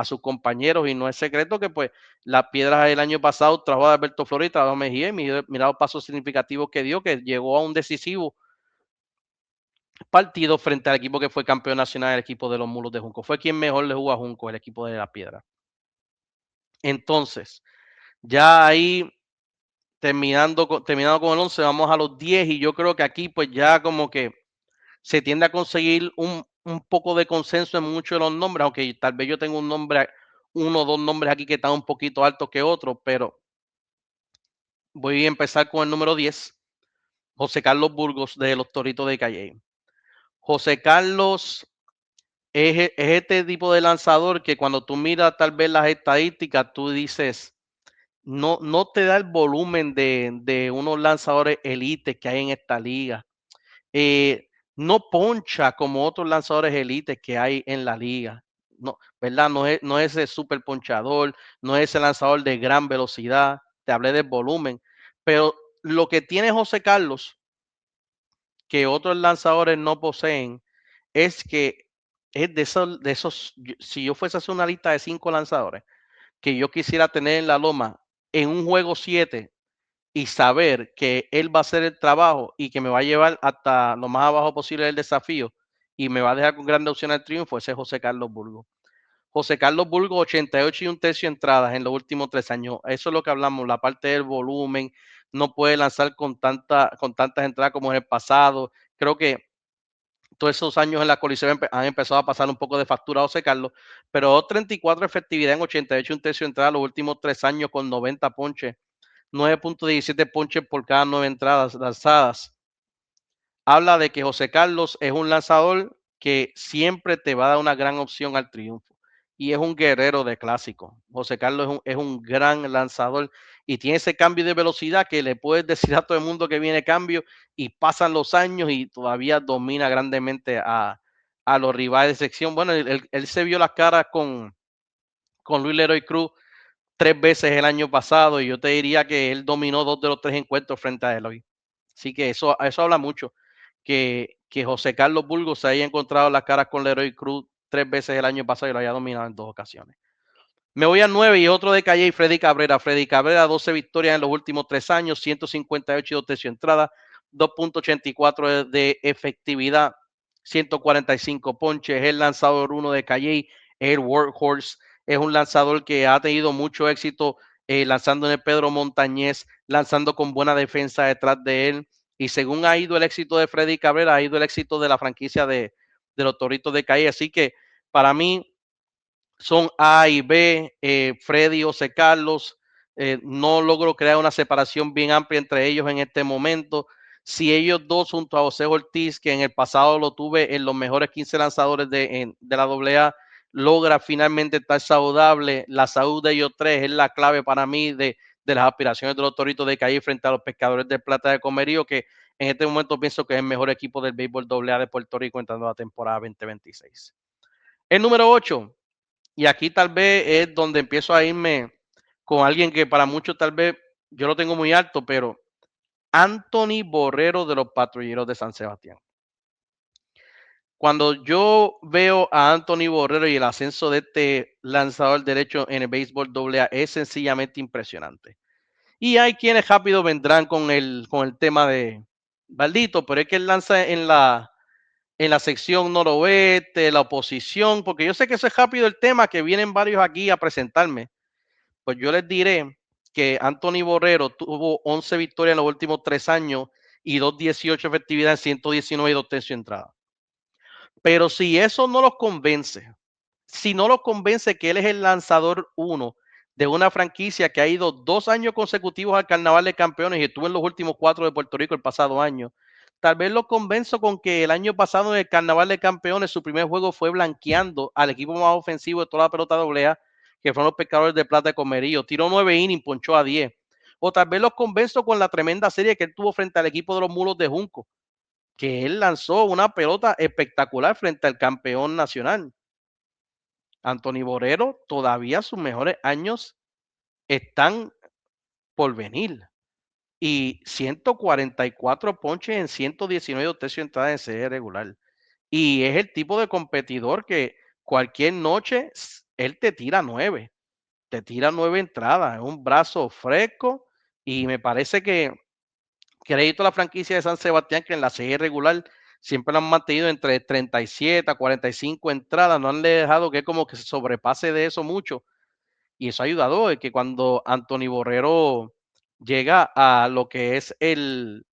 S1: sus compañeros. Y no es secreto que pues las piedras el año pasado trajo a Alberto Flores y trajo a Mejía, y mira los pasos significativos que dio, que llegó a un decisivo partido frente al equipo que fue campeón nacional, el equipo de los Mulos de Junco. Fue quien mejor le jugó a Junco, el equipo de la piedra. Entonces, ya ahí terminando con el 11, vamos a los 10, y yo creo que aquí pues ya como que se tiende a conseguir un poco de consenso en muchos de los nombres, aunque tal vez yo tengo uno o dos nombres aquí que están un poquito altos que otros, pero voy a empezar con el número 10, José Carlos Burgos de los Toritos de Calle. José Carlos es este tipo de lanzador que cuando tú miras tal vez las estadísticas, tú dices, no te da el volumen de unos lanzadores elites que hay en esta liga. No poncha como otros lanzadores elites que hay en la liga. No, ¿verdad? No es ese super ponchador, no es ese lanzador de gran velocidad. Te hablé del volumen. Pero lo que tiene José Carlos, que otros lanzadores no poseen, es que es si yo fuese a hacer una lista de 5 lanzadores que yo quisiera tener en la loma en un juego 7 y saber que él va a hacer el trabajo y que me va a llevar hasta lo más abajo posible del desafío y me va a dejar con grandes opciones al triunfo, ese es José Carlos Burgos. José Carlos Burgos, 88 y un tercio entradas en los últimos 3 años. Eso es lo que hablamos, la parte del volumen. No puede lanzar con tantas entradas como en el pasado. Creo que todos esos años en la Coliseo han empezado a pasar un poco de factura a José Carlos, pero 34 efectividad en 88 y un tercio entradas los últimos 3 años con 90 ponches, 9.17 ponches por cada 9 entradas lanzadas. Habla de que José Carlos es un lanzador que siempre te va a dar una gran opción al triunfo y es un guerrero de clásico. José Carlos es un gran lanzador y tiene ese cambio de velocidad que le puedes decir a todo el mundo que viene cambio, y pasan los años y todavía domina grandemente a los rivales de sección. Bueno, él se vio las caras con Luis Leroy Cruz 3 veces el año pasado, y yo te diría que él dominó 2 de los 3 encuentros frente a Eloy. Así que eso habla mucho, que José Carlos Burgos se haya encontrado las caras con Leroy Cruz 3 veces el año pasado y lo haya dominado en 2 ocasiones. Me voy al 9 y otro de Calle, y Freddy Cabrera. Freddy Cabrera, 12 victorias en los últimos 3 años, 158 y 2 tercios entrada, 2.84 de efectividad, 145 ponches. Es el lanzador 1 de Calle, el workhorse. Es un lanzador que ha tenido mucho éxito lanzando en el Pedro Montañez, lanzando con buena defensa detrás de él. Y según ha ido el éxito de Freddy Cabrera, ha ido el éxito de la franquicia de los Toritos de Calle. Así que para mí, son A y B, Freddy, José Carlos. No logro crear una separación bien amplia entre ellos en este momento. Si ellos dos, junto a José Ortiz, que en el pasado lo tuve en los mejores 15 lanzadores de la AA, logra finalmente estar saludable, la salud de ellos tres es la clave para mí de las aspiraciones de los Toritos de Calle frente a los Pescadores de Plata de Comerío, que en este momento pienso que es el mejor equipo del béisbol AA de Puerto Rico entrando a la temporada 2026. El número 8, y aquí tal vez es donde empiezo a irme con alguien que para muchos tal vez yo lo tengo muy alto, pero Anthony Borrero de los Patrulleros de San Sebastián. Cuando yo veo a Anthony Borrero y el ascenso de este lanzador derecho en el béisbol AA es sencillamente impresionante. Y hay quienes rápido vendrán con el tema de Baldito, pero es que él lanza en la sección noroeste, la oposición, porque yo sé que eso es rápido el tema, que vienen varios aquí a presentarme. Pues yo les diré que Anthony Borrero tuvo 11 victorias en los últimos 3 años y 2.18 efectividad en 119 y 2 tercios de entrada. Pero si eso no los convence, si no los convence que él es el lanzador uno de una franquicia que ha ido 2 años consecutivos al Carnaval de Campeones y estuvo en los últimos 4 de Puerto Rico el pasado año, tal vez lo convenzo con que el año pasado en el Carnaval de Campeones su primer juego fue blanqueando al equipo más ofensivo de toda la pelota AA, que fueron los Pescadores de Plata de Comerío. Tiró 9 innings, ponchó a 10. O tal vez los convenzo con la tremenda serie que él tuvo frente al equipo de los Mulos de Junco, que él lanzó una pelota espectacular frente al campeón nacional. Anthony Borrero, todavía sus mejores años están por venir. Y 144 ponches en 119 tercios de entrada en serie regular. Y es el tipo de competidor que cualquier noche él te tira 9 entradas, es un brazo fresco. Y me parece que crédito a la franquicia de San Sebastián, que en la serie regular siempre lo han mantenido entre 37 a 45 entradas, no han dejado que como que se sobrepase de eso mucho. Y eso ha ayudado de que cuando Anthony Borrero llega a lo que es el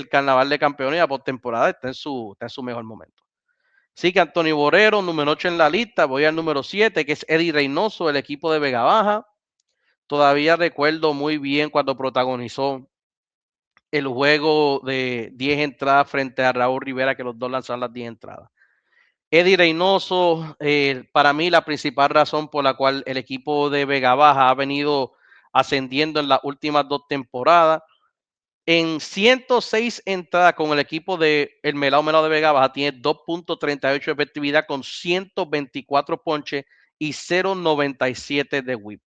S1: Carnaval de Campeones y la postemporada, está en su mejor momento. Sí que Anthony Borrero, número 8 en la lista, voy al número 7, que es Eddie Reynoso, el equipo de Vega Baja. Todavía recuerdo muy bien cuando protagonizó el juego de 10 entradas frente a Raúl Rivera, que los dos lanzaron las 10 entradas. Eddie Reynoso, para mí la principal razón por la cual el equipo de Vega Baja ha venido ascendiendo en las últimas 2 temporadas. En 106 entradas con el equipo de el Melao de Vega Baja tiene 2.38 de efectividad con 124 ponches y 0.97 de whip.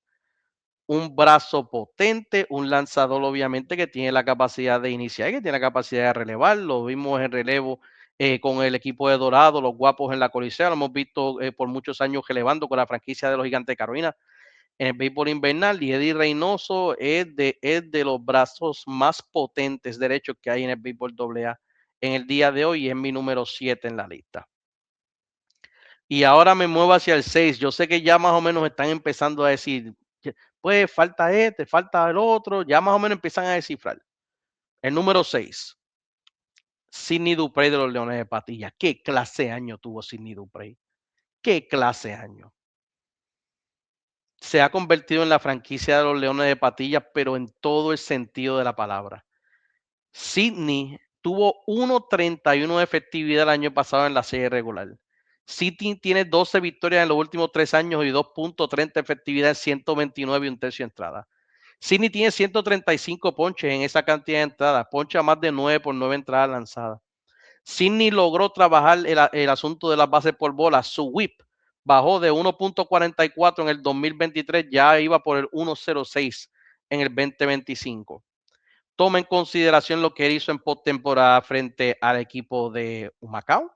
S1: Un brazo potente, un lanzador obviamente que tiene la capacidad de iniciar y que tiene la capacidad de relevar. Lo vimos en relevo con el equipo de Dorado, los Guapos en la Colisea. Lo hemos visto por muchos años relevando con la franquicia de los Gigantes de Carolina en el béisbol invernal. Y Eddie Reynoso es de los brazos más potentes derechos que hay en el béisbol AA en el día de hoy y es mi número 7 en la lista. Y ahora me muevo hacia el 6. Yo sé que ya más o menos están empezando a decir, pues falta este, falta el otro, ya más o menos empiezan a descifrar. El número 6, Sidney Duprey de los Leones de Patilla. ¿Qué clase de año tuvo Sidney Duprey? ¿Qué clase de año? Se ha convertido en la franquicia de los Leones de Patilla, pero en todo el sentido de la palabra. Sidney tuvo 1.31 de efectividad el año pasado en la serie regular. Sidney tiene 12 victorias en los últimos 3 años y 2.30 de efectividad en 129 y un tercio de entrada. Sidney tiene 135 ponches en esa cantidad de entradas, poncha más de 9 por 9 entradas lanzadas. Sidney logró trabajar el asunto de las bases por bola. Su whip bajó de 1.44 en el 2023, ya iba por el 1.06 en el 2025. Toma en consideración lo que hizo en postemporada frente al equipo de Humacao,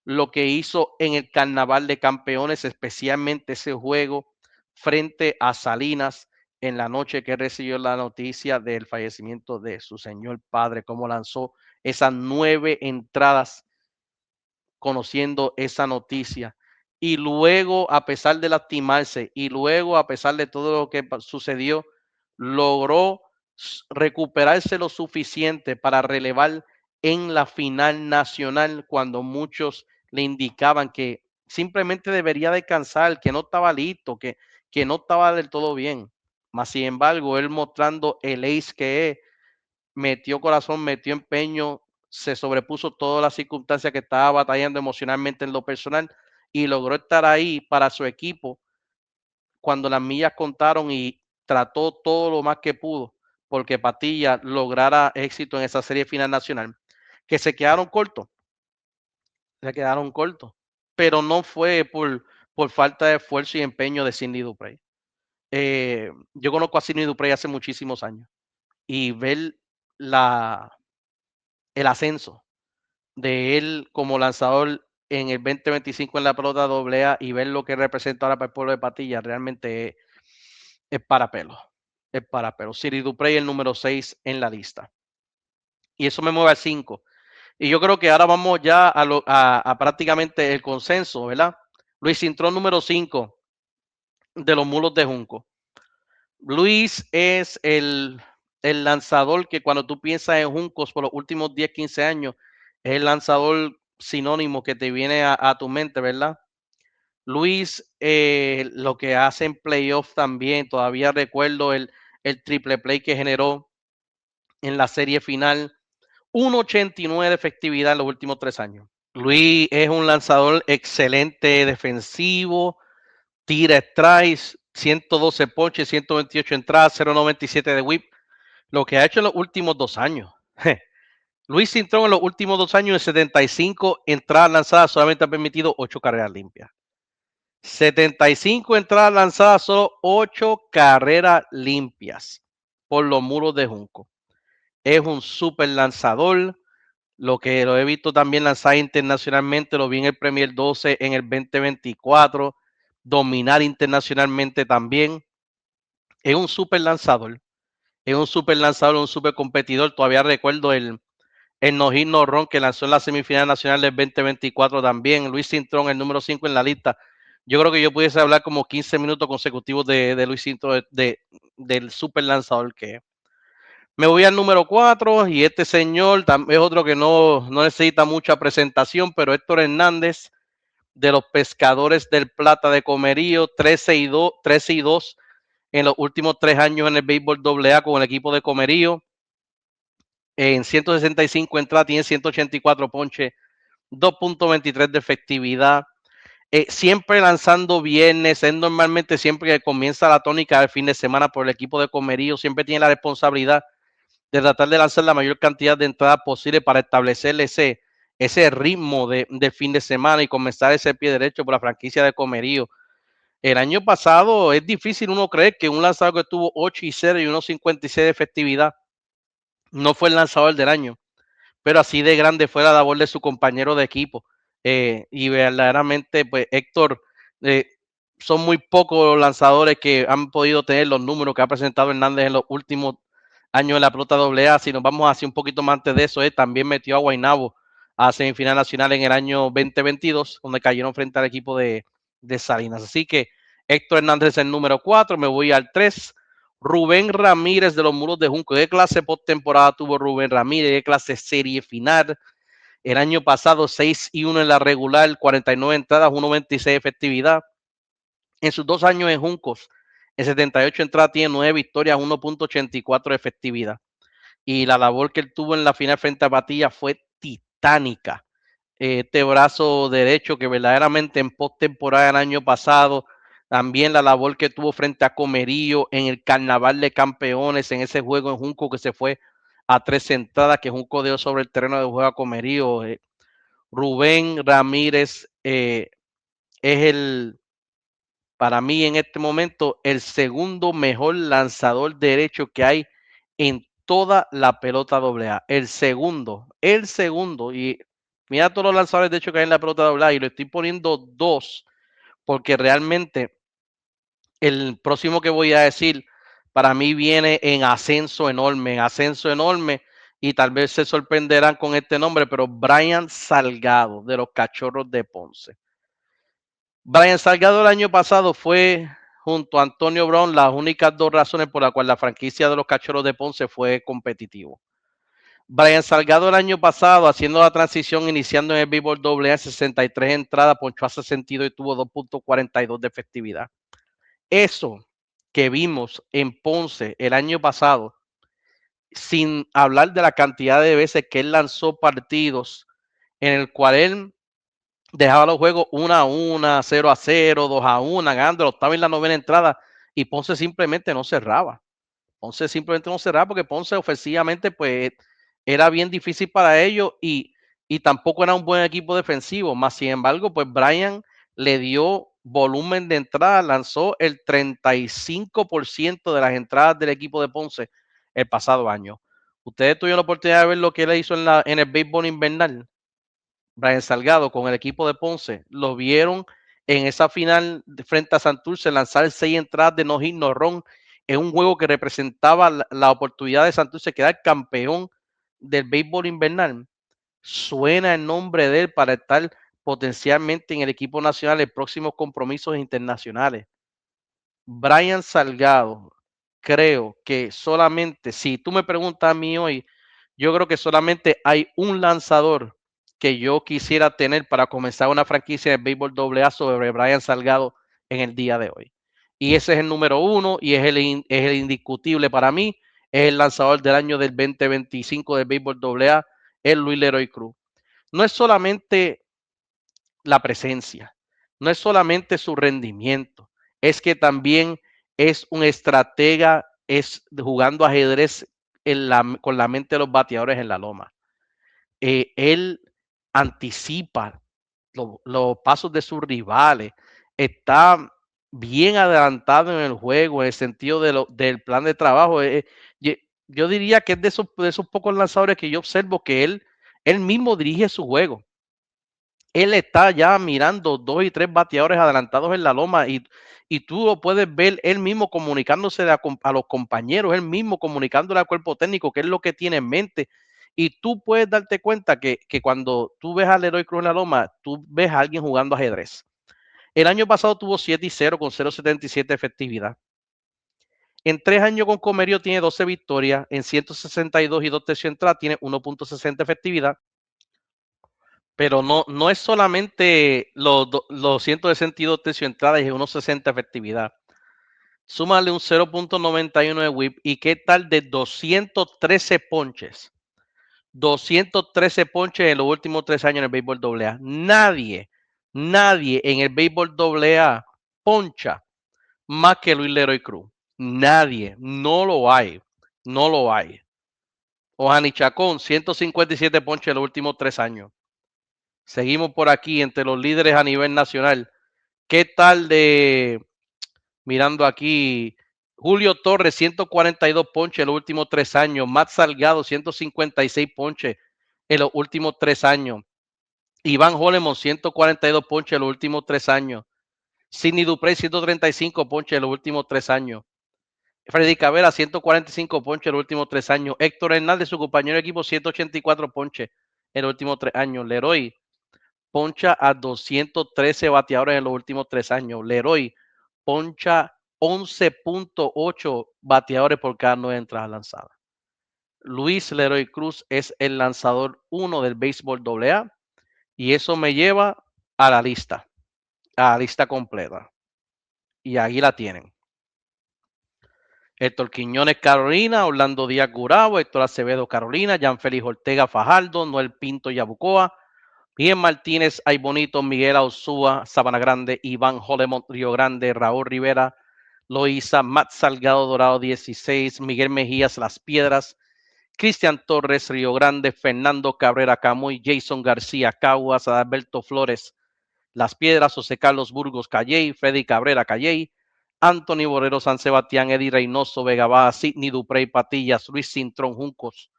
S1: lo que hizo en el Carnaval de Campeones, especialmente ese juego frente a Salinas en la noche que recibió la noticia del fallecimiento de su señor padre, cómo lanzó esas 9 entradas conociendo esa noticia. Y luego, a pesar de lastimarse, y luego, a pesar de todo lo que sucedió, logró recuperarse lo suficiente para relevar en la final nacional cuando muchos le indicaban que simplemente debería descansar, que no estaba listo, que no estaba del todo bien. Mas, sin embargo, él mostrando el ace que es, metió corazón, metió empeño, se sobrepuso todas las circunstancias que estaba batallando emocionalmente en lo personal y logró estar ahí para su equipo cuando las millas contaron y trató todo lo más que pudo porque Patilla lograra éxito en esa serie final nacional, que se quedaron cortos, pero no fue por falta de esfuerzo y empeño de Sidney Duprey. Yo conozco a Sidney Duprey hace muchísimos años y ver el ascenso de él como lanzador en el 2025 en la pelota AA y ver lo que representa ahora para el pueblo de Patilla, realmente es para pelo. Es para pelo. Siri Duprey el número 6 en la lista. Y eso me mueve al 5. Y yo creo que ahora vamos ya a prácticamente el consenso, ¿verdad? Luis Cintrón número 5 de los Mulos de Junco. Luis es el lanzador que cuando tú piensas en Juncos por los últimos 10, 15 años, es el lanzador sinónimo que te viene a tu mente, ¿verdad? Luis, lo que hace en playoff también, todavía recuerdo el triple play que generó en la serie final, 1.89 de efectividad en los últimos 3 años. Luis es un lanzador excelente defensivo, tira strikes, 112 ponches, 128 entradas, 0.97 de whip, lo que ha hecho en los últimos 2 años. Luis Cintrón en los últimos 2 años de 75 entradas lanzadas solamente ha permitido 8 carreras limpias. 75 entradas lanzadas, solo 8 carreras limpias por los Muros de Junco. Es un super lanzador. Lo que lo he visto también lanzar internacionalmente, lo vi en el Premier 12 en el 2024, dominar internacionalmente también. Es un super lanzador, un super competidor. Todavía recuerdo el no-hit no-run que lanzó en la semifinal nacional del 2024 también. Luis Cintrón, el número 5 en la lista. Yo creo que yo pudiese hablar como 15 minutos consecutivos de Luis Cintrón, del super lanzador que es. Me voy al número 4 y este señor es otro que no necesita mucha presentación, pero Héctor Hernández de los Pescadores del Plata de Comerío, 13-2 en los últimos 3 años en el béisbol AA con el equipo de Comerío. En 165 entradas tiene 184 ponches, 2.23 de efectividad. Siempre lanzando viernes, es normalmente siempre que comienza la tónica del fin de semana por el equipo de Comerío, siempre tiene la responsabilidad de tratar de lanzar la mayor cantidad de entradas posible para establecer ese ritmo de fin de semana y comenzar ese pie derecho por la franquicia de Comerío. El año pasado es difícil uno creer que un lanzador que tuvo 8-0 y 1.56 de efectividad no fue el lanzador del año, pero así de grande fue la labor de su compañero de equipo. Y verdaderamente, pues Héctor, eh, son muy pocos los lanzadores que han podido tener los números que ha presentado Hernández en los últimos años en la pelota AA. Si nos vamos hacia un poquito más antes de eso, también metió a Guaynabo a semifinal nacional en el año 2022, donde cayeron frente al equipo de Salinas. Así que Héctor Hernández es el número 4, me voy al 3. Rubén Ramírez de los Muros de Junco. ¿Qué clase postemporada tuvo Rubén Ramírez? ¿Qué clase serie final? El año pasado 6-1 en la regular, 49 entradas, 1.26 de efectividad. En sus 2 años en Juncos, en 78 entradas tiene 9 victorias, 1.84 de efectividad. Y la labor que él tuvo en la final frente a Patilla fue titánica. Este brazo derecho que verdaderamente en postemporada el año pasado, también la labor que tuvo frente a Comerío en el Carnaval de Campeones, en ese juego en Junco que se fue a 3 entradas, que Junco dio sobre el terreno de juego a Comerío. Rubén Ramírez es para mí en este momento, el segundo mejor lanzador derecho que hay en toda la pelota AA. El segundo. Y mira todos los lanzadores de hecho que hay en la pelota AA y lo estoy poniendo 2 porque realmente el próximo que voy a decir para mí viene en ascenso enorme y tal vez se sorprenderán con este nombre, pero Brian Salgado de los Cachorros de Ponce. Brian Salgado el año pasado fue junto a Antonio Brown las únicas 2 razones por las cuales la franquicia de los Cachorros de Ponce fue competitivo. Brian Salgado el año pasado, haciendo la transición, iniciando en el béisbol AA, 63 entradas, ponchó a 62 y tuvo 2.42 de efectividad. Eso que vimos en Ponce el año pasado, sin hablar de la cantidad de veces que él lanzó partidos en el cual él dejaba los juegos 1-1, 0-0, 2-1, ganando la octava y la novena entrada, y Ponce simplemente no cerraba. Ponce simplemente no cerraba porque Ponce ofensivamente pues era bien difícil para ellos y tampoco era un buen equipo defensivo. Más sin embargo, pues Brian le dio volumen de entrada, lanzó el 35% de las entradas del equipo de Ponce el pasado año. Ustedes tuvieron la oportunidad de ver lo que él hizo en el béisbol invernal. Brian Salgado con el equipo de Ponce, lo vieron en esa final frente a Santurce lanzar 6 entradas de no hit, no run en un juego que representaba la oportunidad de Santurce quedar campeón del béisbol invernal. Suena el nombre de él para estar potencialmente en el equipo nacional en próximos compromisos internacionales. Brian Salgado, creo que solamente, si tú me preguntas a mí hoy, yo creo que solamente hay un lanzador que yo quisiera tener para comenzar una franquicia de béisbol AA sobre Brian Salgado en el día de hoy. Y ese es el número uno y es el indiscutible para mí. Es el lanzador del año del 2025 del béisbol AA, es Luis Leroy Cruz. No es solamente la presencia, no es solamente su rendimiento, es que también es un estratega, es jugando ajedrez con la mente de los bateadores en la loma. Él anticipa los pasos de sus rivales, está bien adelantado en el juego, en el sentido del plan de trabajo. Yo diría que es de esos pocos lanzadores que yo observo que él mismo dirige su juego. Él está ya mirando 2 y 3 bateadores adelantados en la loma y tú lo puedes ver él mismo comunicándose a los compañeros, él mismo comunicándole al cuerpo técnico qué es lo que tiene en mente. Y tú puedes darte cuenta que cuando tú ves al Leroy Cruz en la loma, tú ves a alguien jugando ajedrez. El año pasado tuvo 7 y 0 con 0.77 de efectividad. En 3 años con Comerío tiene 12 victorias, en 162 y 2 tercios entradas tiene 1.60 efectividad. Pero no es solamente los 162 tercio entradas y unos 60 efectividad. Súmale un 0.91 de whip y qué tal de 213 ponches. 213 ponches en los últimos 3 años en el béisbol AA. Nadie en el béisbol AA poncha más que Luis Leroy Cruz. Nadie, no lo hay, no lo hay. Ohani Chacón, 157 ponches en los últimos 3 años. Seguimos por aquí entre los líderes a nivel nacional. ¿Qué tal de, mirando aquí, Julio Torres, 142 ponches en los últimos 3 años? Matt Salgado, 156 ponches en los últimos 3 años. Iván Holemon, 142 ponches en los últimos 3 años. Sidney Duprey, 135 ponches en los últimos 3 años. Freddy Cabrera, 145 ponches en los últimos 3 años. Héctor Hernández, su compañero de equipo, 184 ponches en los últimos 3 años. Leroy poncha a 213 bateadores en los últimos 3 años. Leroy poncha 11.8 bateadores por cada 9 entradas lanzadas. Luis Leroy Cruz es el lanzador 1 del béisbol AA y eso me lleva a la lista completa. Y ahí la tienen. Héctor Quiñones, Carolina; Orlando Díaz, Gurabo; Héctor Acevedo, Carolina; Jan Félix Ortega, Fajardo; Noel Pinto, Yabucoa; Bien Martínez, Ay Bonito; Miguel Auzúa, Sabana Grande; Iván Holemont, Río Grande; Raúl Rivera, Loíza; Matt Salgado, Dorado 16; Miguel Mejías, Las Piedras; Cristian Torres, Río Grande; Fernando Cabrera, Camuy; Jason García, Caguas; Adalberto Flores, Las Piedras; José Carlos Burgos, Calley; Freddy Cabrera, Calley; Anthony Borrero, San Sebastián; Eddie Reynoso, Vega Baja; Sidney Duprey, Patillas; Luis Cintrón, Juncos;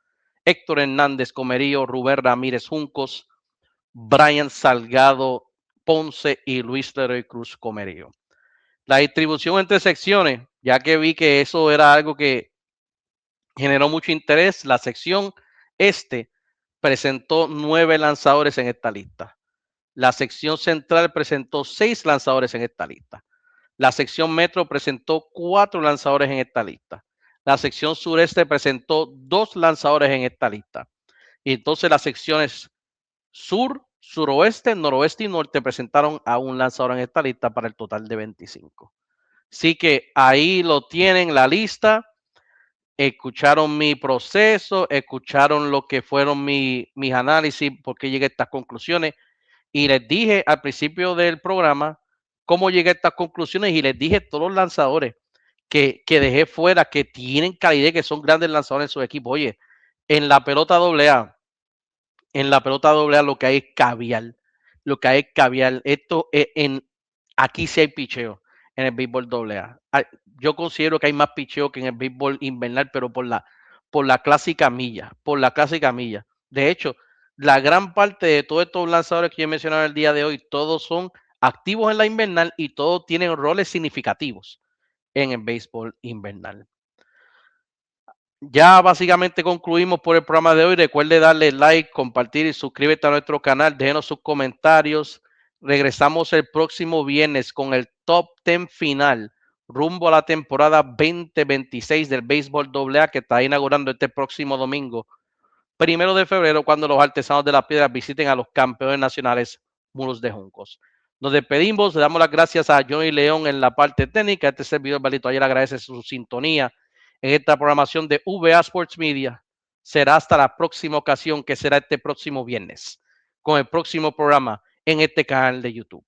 S1: Héctor Hernández, Comerío; Rubén Ramírez, Juncos; Brian Salgado, Ponce; y Luis Leroy Cruz, Comerío. La distribución entre secciones, ya que vi que eso era algo que generó mucho interés, la sección presentó 9 lanzadores en esta lista. La sección central presentó 6 lanzadores en esta lista. La sección metro presentó 4 lanzadores en esta lista. La sección sureste presentó 2 lanzadores en esta lista. Y entonces las secciones sur, suroeste, noroeste y norte presentaron a un lanzador en esta lista para el total de 25. Así que ahí lo tienen, la lista. Escucharon mi proceso, escucharon lo que fueron mis análisis, por qué llegué a estas conclusiones. Y les dije al principio del programa cómo llegué a estas conclusiones y les dije todos los lanzadores que dejé fuera, que tienen calidad, que son grandes lanzadores en su equipo. Oye, en la pelota AA, lo que hay es caviar. Lo que hay es caviar. Aquí sí hay picheo en el béisbol AA. Yo considero que hay más picheo que en el béisbol invernal, pero por la clásica milla. Por la clásica milla. De hecho, la gran parte de todos estos lanzadores que yo he mencionado el día de hoy, todos son activos en la invernal y todos tienen roles significativos en el béisbol invernal. Ya básicamente concluimos por el programa de hoy. Recuerde darle like, compartir y suscríbete a nuestro canal. Déjenos sus comentarios. Regresamos el próximo viernes con el top 10 final rumbo a la temporada 2026 del béisbol AA que está inaugurando este próximo domingo, 1 de febrero, cuando los artesanos de la piedra visiten a los campeones nacionales Muros de Juncos. Nos despedimos, le damos las gracias a Johnny León en la parte técnica. Este servidor, Balito Ayer, agradece su sintonía en esta programación de VA Sports Media. Será hasta la próxima ocasión, que será este próximo viernes, con el próximo programa en este canal de YouTube.